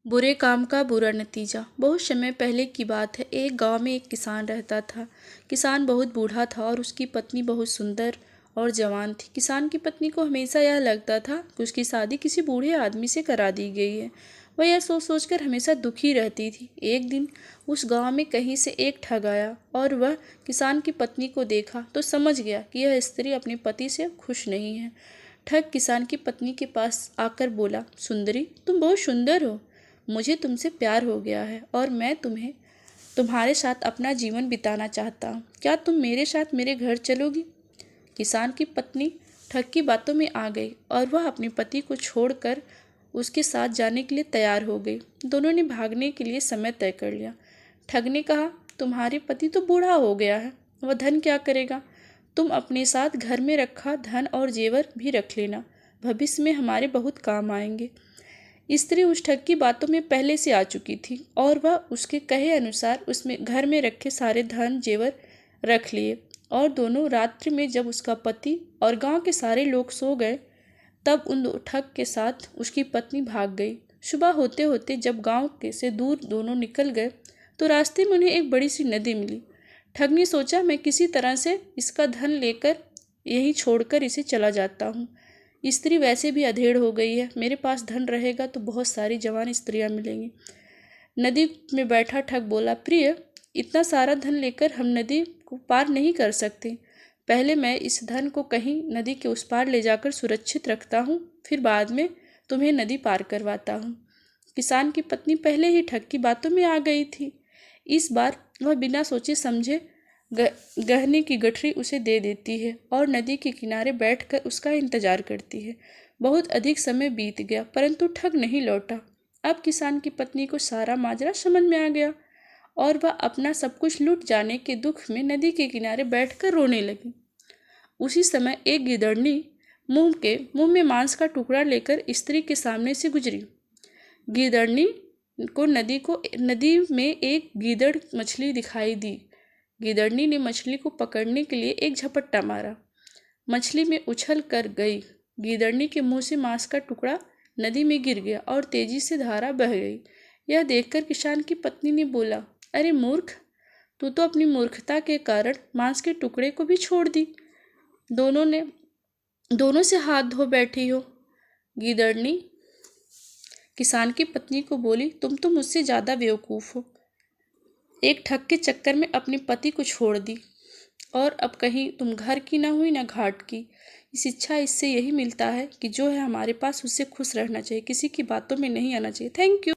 बुरे काम का बुरा नतीजा। बहुत समय पहले की बात है। एक गांव में एक किसान रहता था। किसान बहुत बूढ़ा था और उसकी पत्नी बहुत सुंदर और जवान थी। किसान की पत्नी को हमेशा यह लगता था कि उसकी शादी किसी बूढ़े आदमी से करा दी गई है। वह यह सोच सोचकर हमेशा दुखी रहती थी। एक दिन उस गांव में कहीं से एक ठग आया और वह किसान की पत्नी को देखा तो समझ गया कि यह स्त्री अपने पति से खुश नहीं है। ठग किसान की पत्नी के पास आकर बोला, सुंदरी, तुम बहुत सुंदर हो। मुझे तुमसे प्यार हो गया है और मैं तुम्हारे साथ अपना जीवन बिताना चाहता हूँ। क्या तुम मेरे साथ मेरे घर चलोगी? किसान की पत्नी ठग की बातों में आ गई और वह अपने पति को छोड़कर उसके साथ जाने के लिए तैयार हो गई। दोनों ने भागने के लिए समय तय कर लिया। ठग ने कहा, तुम्हारे पति तो बूढ़ा हो गया है, वह धन क्या करेगा? तुम अपने साथ घर में रखा धन और जेवर भी रख लेना, भविष्य में हमारे बहुत काम आएंगे। स्त्री उस ठग की बातों में पहले से आ चुकी थी और वह उसके कहे अनुसार उसमें घर में रखे सारे धन जेवर रख लिए और दोनों रात्रि में जब उसका पति और गांव के सारे लोग सो गए तब उन ठग के साथ उसकी पत्नी भाग गई। सुबह होते होते जब गांव के से दूर दोनों निकल गए तो रास्ते में उन्हें एक बड़ी सी नदी मिली। ठग ने सोचा, मैं किसी तरह से इसका धन लेकर यहीं छोड़कर इसे चला जाता हूँ। स्त्री वैसे भी अधेड़ हो गई है, मेरे पास धन रहेगा तो बहुत सारी जवान स्त्रियां मिलेंगी। नदी में बैठा ठग बोला, प्रिय, इतना सारा धन लेकर हम नदी को पार नहीं कर सकते। पहले मैं इस धन को कहीं नदी के उस पार ले जाकर सुरक्षित रखता हूँ, फिर बाद में तुम्हें नदी पार करवाता हूँ। किसान की पत्नी पहले ही ठग की बातों में आ गई थी। इस बार वह बिना सोचे समझे गहने की गठरी उसे दे देती है और नदी के किनारे बैठकर उसका इंतजार करती है। बहुत अधिक समय बीत गया परंतु ठग नहीं लौटा। अब किसान की पत्नी को सारा माजरा समझ में आ गया और वह अपना सब कुछ लूट जाने के दुख में नदी के किनारे बैठकर रोने लगी। उसी समय एक गिदड़नी मुंह में मांस का टुकड़ा लेकर स्त्री के सामने से गुजरी। गिदड़नी को नदी में एक गीदड़ मछली दिखाई दी। गिदड़नी ने मछली को पकड़ने के लिए एक झपट्टा मारा। मछली में उछल कर गई। गिदड़नी के मुंह से मांस का टुकड़ा नदी में गिर गया और तेजी से धारा बह गई। यह देखकर किसान की पत्नी ने बोला, अरे मूर्ख, तू तो अपनी मूर्खता के कारण मांस के टुकड़े को भी छोड़ दी। दोनों से हाथ धो बैठी हो। गिदड़नी किसान की पत्नी को बोली, तुम तो मुझसे ज्यादा बेवकूफ हो। एक ठग के चक्कर में अपने पति को छोड़ दी और अब कहीं तुम घर की ना हुई ना घाट की। शिक्षा इससे यही मिलता है कि जो है हमारे पास उससे खुश रहना चाहिए, किसी की बातों में नहीं आना चाहिए। Thank you.